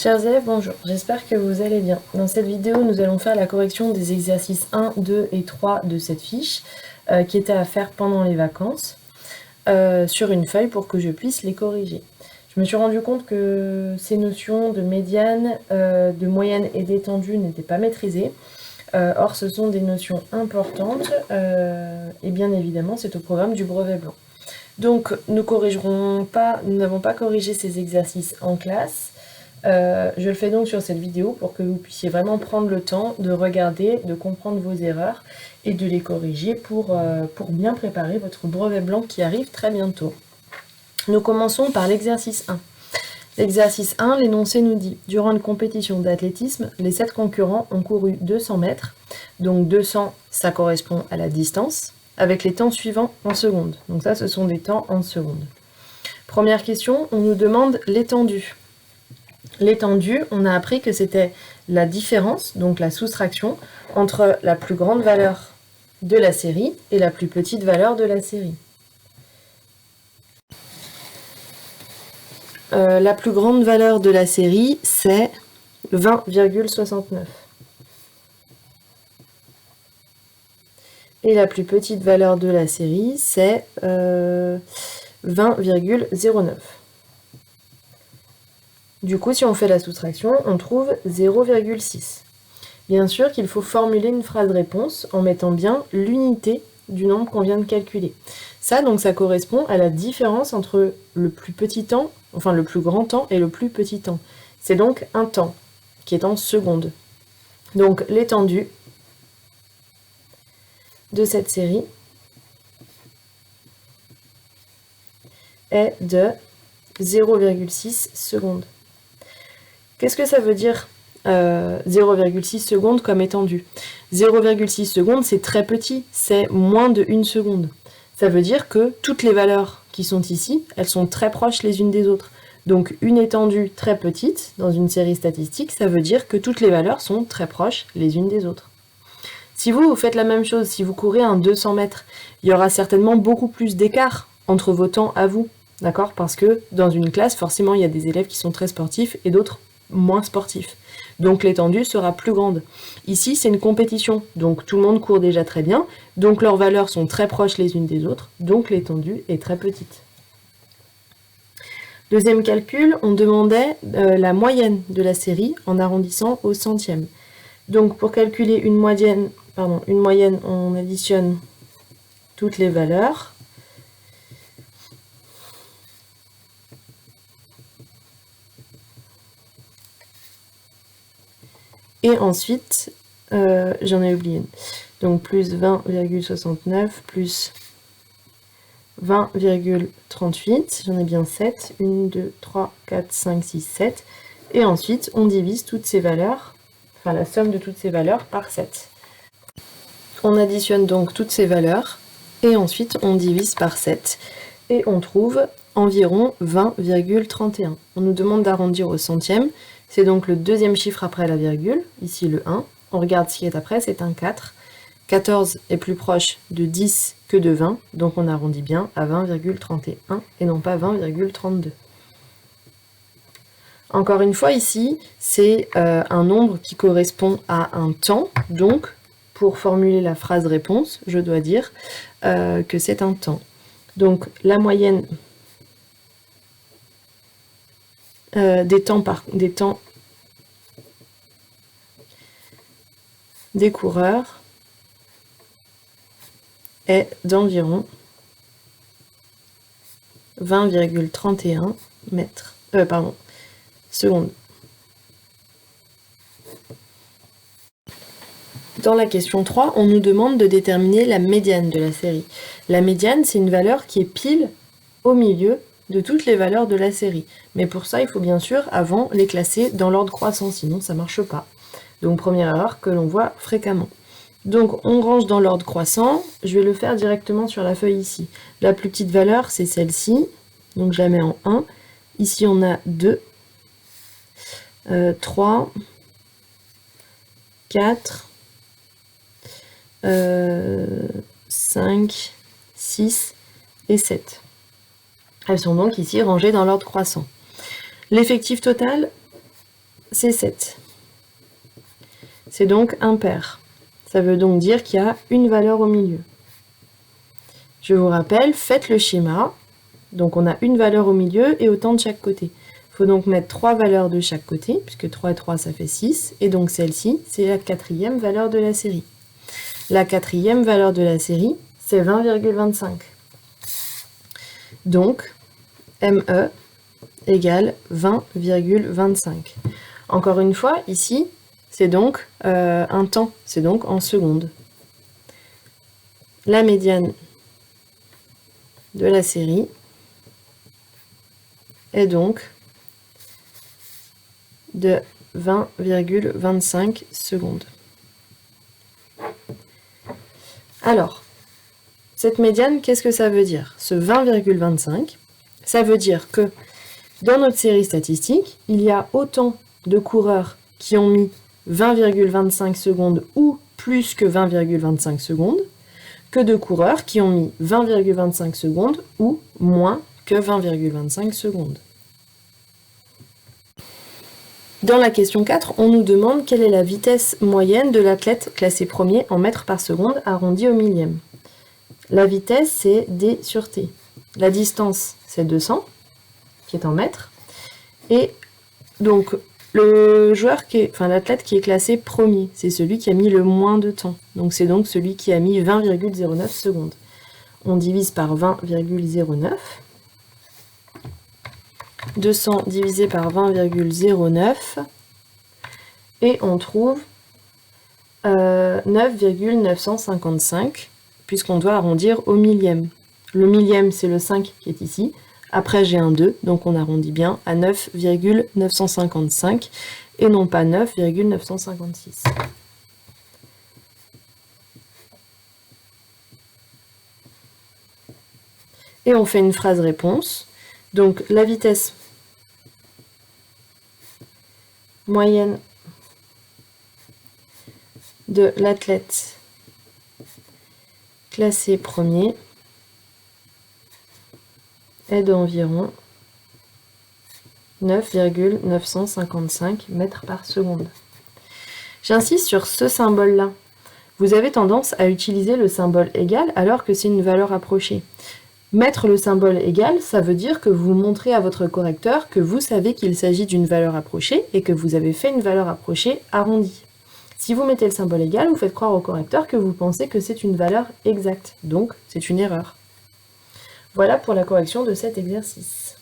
Chers élèves, bonjour, j'espère que vous allez bien. Dans cette vidéo, nous allons faire la correction des exercices 1, 2 et 3 de cette fiche qui étaient à faire pendant les vacances sur une feuille pour que je puisse les corriger. Je me suis rendu compte que ces notions de médiane, de moyenne et d'étendue n'étaient pas maîtrisées. Or, ce sont des notions importantes et bien évidemment, c'est au programme du brevet blanc. Donc, nous n'avons pas corrigé ces exercices en classe. Je le fais donc sur cette vidéo pour que vous puissiez vraiment prendre le temps de regarder, de comprendre vos erreurs et de les corriger pour bien préparer votre brevet blanc qui arrive très bientôt. Nous commençons par l'exercice 1. L'exercice 1, l'énoncé nous dit « Durant une compétition d'athlétisme, les 7 concurrents ont couru 200 mètres. » Donc 200, ça correspond à la distance, avec les temps suivants en secondes. Donc ça, ce sont des temps en secondes. Première question, on nous demande l'étendue. L'étendue, on a appris que c'était la différence, donc la soustraction, entre la plus grande valeur de la série et la plus petite valeur de la série. La plus grande valeur de la série, c'est 20,69. Et la plus petite valeur de la série, c'est 20,09. Du coup, si on fait la soustraction, on trouve 0,6. Bien sûr qu'il faut formuler une phrase réponse en mettant bien l'unité du nombre qu'on vient de calculer. Ça, donc, ça correspond à la différence entre le plus petit temps, enfin le plus grand temps et le plus petit temps. C'est donc un temps qui est en secondes. Donc, l'étendue de cette série est de 0,6 secondes. Qu'est-ce que ça veut dire 0,6 secondes comme étendue? 0,6 secondes, c'est très petit, c'est moins de 1 seconde. Ça veut dire que toutes les valeurs qui sont ici, elles sont très proches les unes des autres. Donc une étendue très petite dans une série statistique, ça veut dire que toutes les valeurs sont très proches les unes des autres. Si vous faites la même chose, si vous courez un 200 mètres, il y aura certainement beaucoup plus d'écart entre vos temps à vous. D'accord? Parce que dans une classe, forcément, il y a des élèves qui sont très sportifs et d'autres moins sportifs. Donc l'étendue sera plus grande. Ici, c'est une compétition, donc tout le monde court déjà très bien, donc leurs valeurs sont très proches les unes des autres, donc l'étendue est très petite. Deuxième calcul, on demandait la moyenne de la série en arrondissant au centième. Donc pour calculer une moyenne, on additionne toutes les valeurs. Et ensuite, j'en ai oublié une. Donc plus 20,69 plus 20,38. J'en ai bien 7. 1, 2, 3, 4, 5, 6, 7. Et ensuite, on divise toutes ces valeurs, enfin la somme de toutes ces valeurs par 7. On additionne donc toutes ces valeurs et ensuite on divise par 7. Et on trouve environ 20,31. On nous demande d'arrondir au centième. C'est donc le deuxième chiffre après la virgule, ici le 1. On regarde ce qui est après, c'est un 4. 14 est plus proche de 10 que de 20, donc on arrondit bien à 20,31 et non pas 20,32. Encore une fois, ici, c'est un nombre qui correspond à un temps, donc pour formuler la phrase réponse, je dois dire que c'est un temps. Donc la moyenne des temps des coureurs est d'environ 20,31 secondes. Dans la question 3, on nous demande de déterminer la médiane de la série. La médiane, c'est une valeur qui est pile au milieu de toutes les valeurs de la série. Mais pour ça, il faut bien sûr, avant, les classer dans l'ordre croissant, sinon ça ne marche pas. Donc première erreur que l'on voit fréquemment. Donc on range dans l'ordre croissant, je vais le faire directement sur la feuille ici. La plus petite valeur, c'est celle-ci, donc je la mets en 1. Ici on a 2, 3, 4, 5, 6 et 7. Elles sont donc ici rangées dans l'ordre croissant. L'effectif total, c'est 7. C'est donc impair. Ça veut donc dire qu'il y a une valeur au milieu. Je vous rappelle, faites le schéma. Donc on a une valeur au milieu et autant de chaque côté. Il faut donc mettre 3 valeurs de chaque côté, puisque 3 et 3 ça fait 6. Et donc celle-ci, c'est la 4e valeur de la série. La 4e valeur de la série, c'est 20,25. Donc, ME égale 20,25. Encore une fois, ici, c'est donc un temps, c'est donc en secondes. La médiane de la série est donc de 20,25 secondes. Alors, cette médiane, qu'est-ce que ça veut dire? Ce 20,25, ça veut dire que dans notre série statistique, il y a autant de coureurs qui ont mis 20,25 secondes ou plus que 20,25 secondes que de coureurs qui ont mis 20,25 secondes ou moins que 20,25 secondes. Dans la question 4, on nous demande quelle est la vitesse moyenne de l'athlète classé premier en mètres par seconde arrondi au millième. La vitesse, c'est D sur T. La distance, c'est 200, qui est en mètres. Et donc, l'athlète qui est classé premier, c'est celui qui a mis le moins de temps. Donc, c'est donc celui qui a mis 20,09 secondes. On divise par 20,09. 200 divisé par 20,09. Et on trouve 9,955, puisqu'on doit arrondir au millième. Le millième, c'est le 5 qui est ici. Après, j'ai un 2, donc on arrondit bien à 9,955 et non pas 9,956. Et on fait une phrase réponse. Donc, la vitesse moyenne de l'athlète classé premier est d'environ 9,955 mètres par seconde. J'insiste sur ce symbole-là. Vous avez tendance à utiliser le symbole égal alors que c'est une valeur approchée. Mettre le symbole égal, ça veut dire que vous montrez à votre correcteur que vous savez qu'il s'agit d'une valeur approchée et que vous avez fait une valeur approchée arrondie. Si vous mettez le symbole égal, vous faites croire au correcteur que vous pensez que c'est une valeur exacte, donc c'est une erreur. Voilà pour la correction de cet exercice.